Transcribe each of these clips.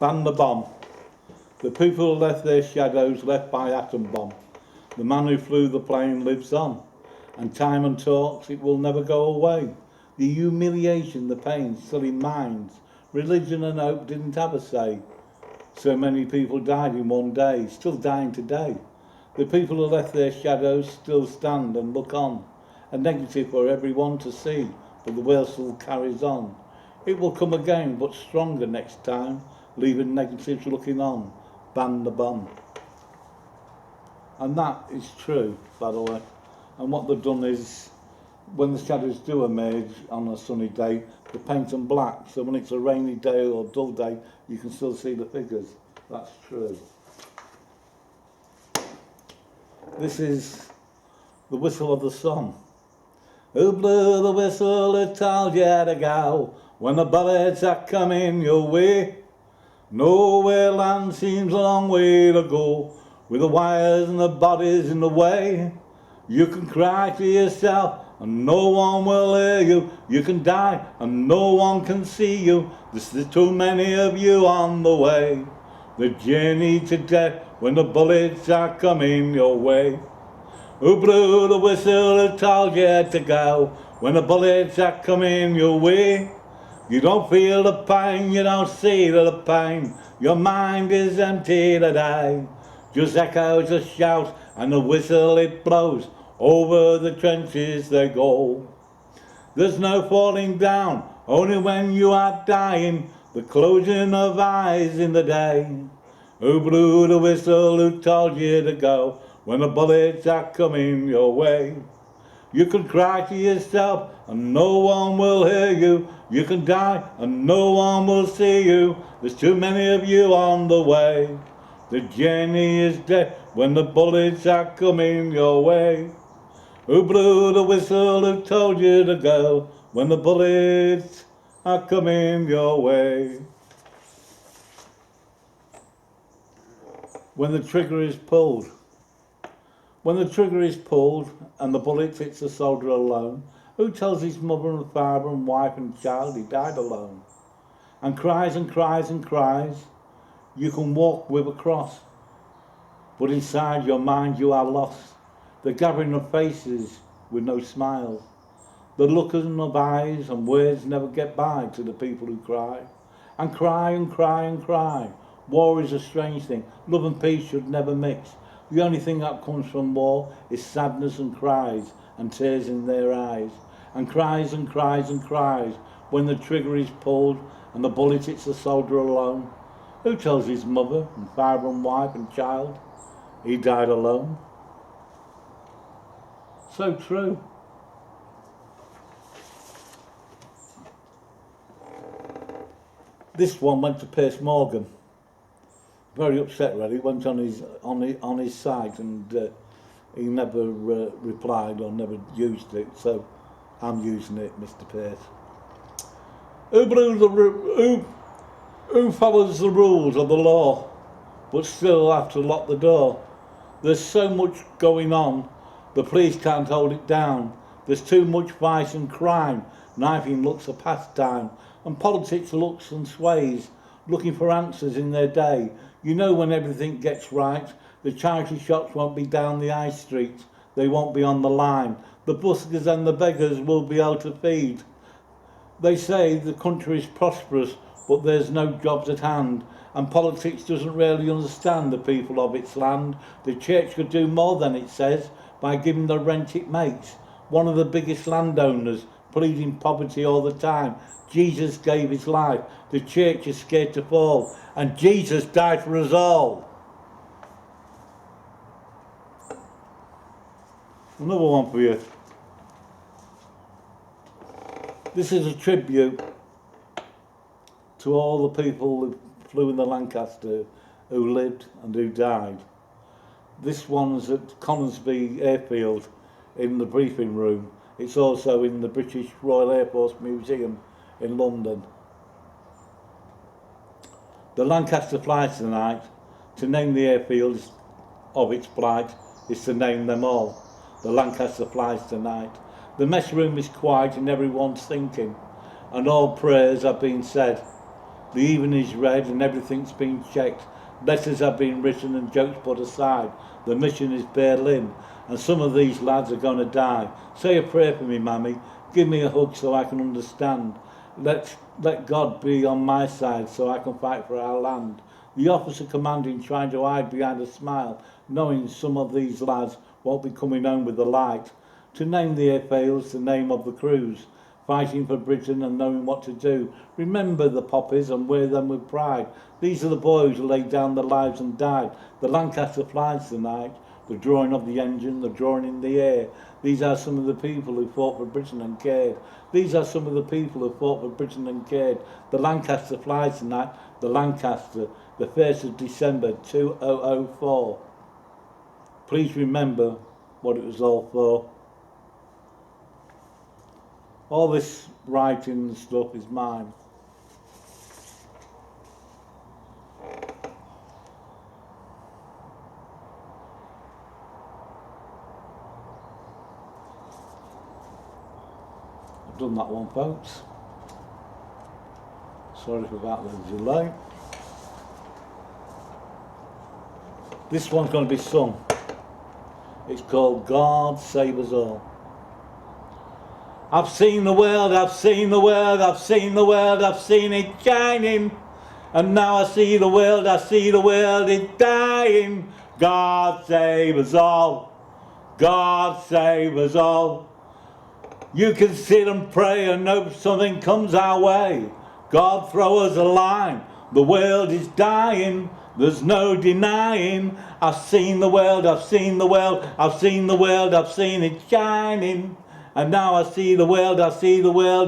Ban the bomb. The people who left their shadows left by atom bomb. The man who flew the plane lives on, and time and talks, it will never go away. The humiliation, the pain, still in minds. Religion and hope didn't have a say. So many people died in one day, still dying today. The people who left their shadows still stand and look on. A negative for everyone to see, but the world still carries on. It will come again, but stronger next time, leaving negatives looking on. Ban the bomb. And that is true, by the way. And what they've done is, when the shadows do emerge on a sunny day, they paint them black, so when it's a rainy day or dull day, you can still see the figures. That's true. This is the whistle of the sun. Who blew the whistle who told you to go when the bullets are coming your way? Nowhere land seems a long way to go, with the wires and the bodies in the way. You can cry to yourself and no one will hear you. You can die and no one can see you. There's too many of you on the way. The journey to death when the bullets are coming your way. Who blew the whistle who told you to go when the bullets are coming your way? You don't feel the pain, you don't see the pain. Your mind is empty today. Just echoes a shout and the whistle it blows. Over the trenches they go. There's no falling down, only when you are dying. The closing of eyes in the day. Who blew the whistle who told you to go when the bullets are coming your way? You can cry to yourself and no one will hear you. You can die and no one will see you. There's too many of you on the way. The journey is death when the bullets are coming your way. Who blew the whistle who told you to go when the bullets are coming your way? When the trigger is pulled. When the trigger is pulled and the bullet hits the soldier alone, who tells his mother and father and wife and child he died alone? And cries and cries and cries. You can walk with a cross, but inside your mind you are lost. The gathering of faces with no smiles. The looking of eyes and words never get by to the people who cry. And cry and cry and cry. War is a strange thing. Love and peace should never mix. The only thing that comes from war is sadness and cries and tears in their eyes. And cries and cries and cries when the trigger is pulled and the bullet hits the soldier alone. Who tells his mother and father and wife and child he died alone? So true. This one went to Piers Morgan. Very upset really. Went on his site and he never replied or never used it. So I'm using it, Mr. Pearce. Who follows the rules of the law, but still have to lock the door? There's so much going on, the police can't hold it down. There's too much vice and crime. Knifing looks a pastime, and politics looks and sways, looking for answers in their day. You know when everything gets right, the charity shops won't be down the high street. They won't be on the line. The buskers and the beggars will be able to feed. They say the country is prosperous, but there's no jobs at hand, and politics doesn't really understand the people of its land. The church could do more than it says by giving the rent it makes. One of the biggest landowners pleading poverty all the time. Jesus gave his life. The church is scared to fall, and Jesus died for us all. Another one for you. This is a tribute to all the people who flew in the Lancaster, who lived and who died. This one's at Conisbee Airfield in the briefing room. It's also in the British Royal Air Force Museum in London. The Lancaster flies tonight. To name the airfields of its flight is to name them all. The Lancaster flies tonight. The mess room is quiet and everyone's thinking, and all prayers are being said. The evening is red and everything's been checked. Letters have been written and jokes put aside. The mission is Berlin, and some of these lads are going to die. Say a prayer for me, Mammy. Give me a hug so I can understand. Let God be on my side so I can fight for our land. The officer commanding trying to hide behind a smile, knowing some of these lads won't be coming home with the light. To name the airfields, the name of the crews, fighting for Britain and knowing what to do. Remember the poppies and wear them with pride. These are the boys who laid down their lives and died. The Lancaster flies tonight, the drawing of the engine, the drawing in the air. These are some of the people who fought for Britain and cared. These are some of the people who fought for Britain and cared. The Lancaster flies tonight, the Lancaster, the 1st of December 2004. Please remember what it was all for. All this writing and stuff is mine. I've done that one, folks. Sorry about the delay. This one's going to be sung. It's called God Save Us All. I've seen the world, I've seen the world, I've seen the world, I've seen it shining. And now I see the world, it's dying. God save us all. God save us all. You can sit and pray and hope something comes our way. God throw us a line. The world is dying. There's no denying. I've seen the world, I've seen the world, I've seen the world, I've seen it shining. And now I see the world,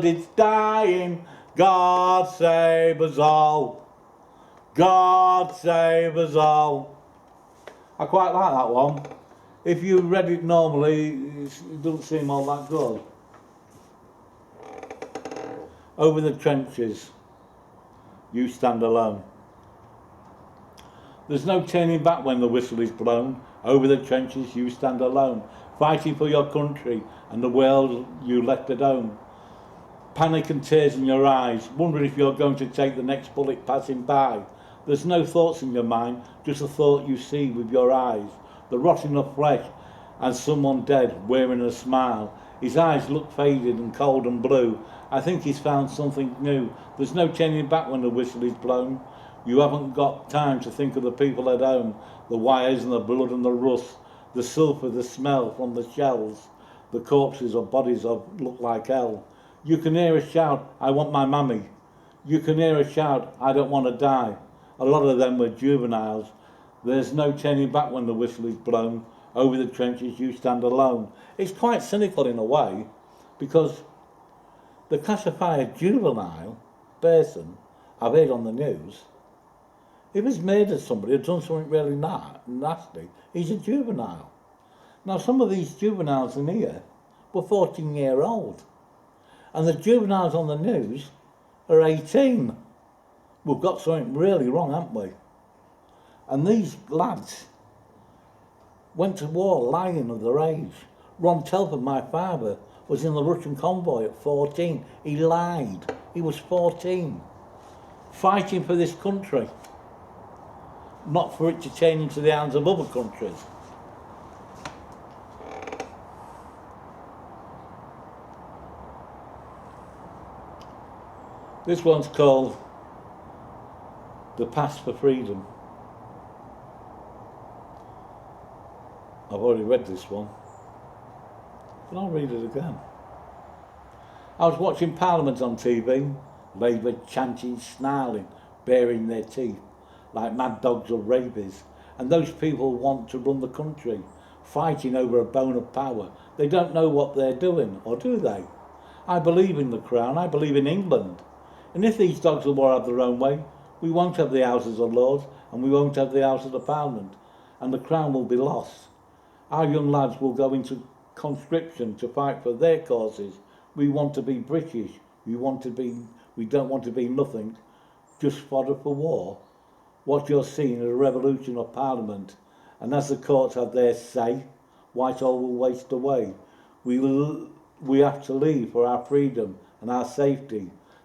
it's dying. God save us all. God save us all. I quite like that one. If you read it normally, it doesn't seem all that good. Over the trenches, you stand alone. There's no turning back when the whistle is blown. Over the trenches, you stand alone, fighting for your country and the world you left at home. Panic and tears in your eyes, wondering if you're going to take the next bullet passing by. There's no thoughts in your mind, just a thought you see with your eyes. The rotting of flesh and someone dead wearing a smile. His eyes look faded and cold and blue. I think he's found something new. There's no turning back when the whistle is blown. You haven't got time to think of the people at home, the wires and the blood and the rust, the sulphur, the smell from the shells, the corpses or bodies of look like hell. You can hear a shout, I want my mummy. You can hear a shout, I don't want to die. A lot of them were juveniles. There's no turning back when the whistle is blown. Over the trenches you stand alone. It's quite cynical in a way, because they classify a juvenile person, I've heard on the news, if he's murdered somebody or done something really nasty, he's a juvenile. Now some of these juveniles in here were 14-year-old, and the juveniles on the news are 18. We've got something really wrong, haven't we? And these lads went to war lying of their age. Ron Telford, my father, was in the Russian convoy at 14. He lied. He was 14. Fighting for this country. Not for it to change into the hands of other countries. This one's called The Pass for Freedom. I've already read this one, but I'll read it again. I was watching Parliament on TV, Labour chanting, snarling, baring their teeth, like mad dogs or rabies, and those people want to run the country, fighting over a bone of power. They don't know what they're doing, or do they? I believe in the Crown, I believe in England, and if these dogs of war have their own way, we won't have the Houses of Lords, and we won't have the Houses of Parliament, and the Crown will be lost. Our young lads will go into conscription to fight for their causes. We want to be British. We don't want to be nothing, just fodder for war. What you're seeing is a revolution of Parliament, and as the courts have their say, Whitehall will waste away. We have to leave for our freedom and our safety.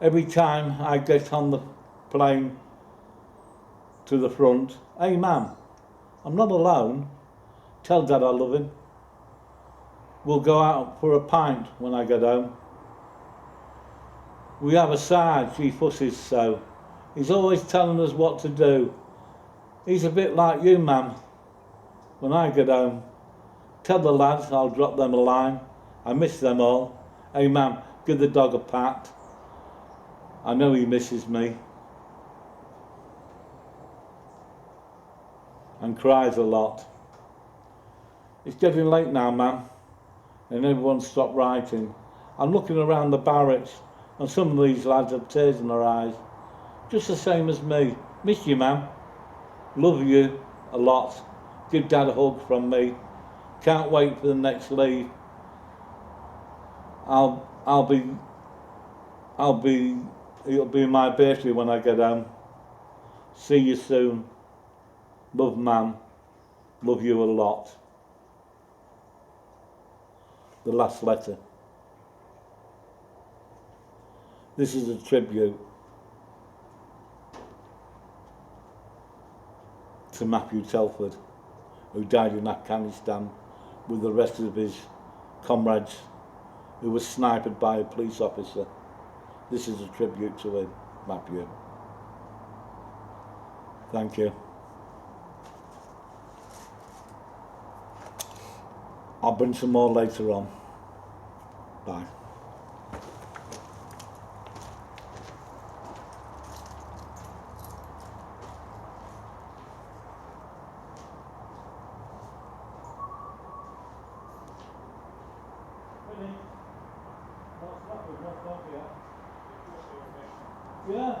Every time I get on the plane to the front, hey ma'am, I'm not alone. Tell Dad I love him. We'll go out for a pint when I get home. We have a Sarge, he fusses so. He's always telling us what to do. He's a bit like you, ma'am. When I get home, tell the lads I'll drop them a line. I miss them all. Hey ma'am, give the dog a pat. I know he misses me. And cries a lot. It's getting late now, ma'am, and everyone's stopped writing. I'm looking around the barracks, and some of these lads have tears in their eyes. Just the same as me. Miss you, ma'am. Love you a lot. Give Dad a hug from me. Can't wait for the next leave. It'll be my birthday when I get home. See you soon. Love, ma'am. Love you a lot. The last letter. This is a tribute to Matthew Telford, who died in Afghanistan with the rest of his comrades who was sniped by a police officer. This is a tribute to him, Matthew. Thank you. I'll bring some more later on. Bye. Yeah.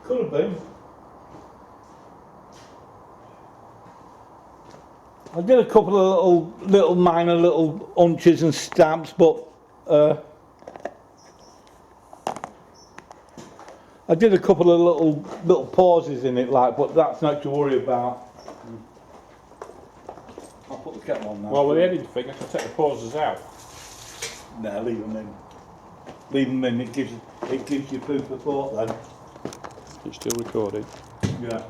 Could have been. I did a couple of little minor little hunches and stamps, but I did a couple of little pauses in it, like, but that's not to worry about. I'll put the kettle on now. Well, with the editing thing, I can take the pauses out. No, leave them in. Leave them in. It gives you food for thought then. It's still recording. Yeah.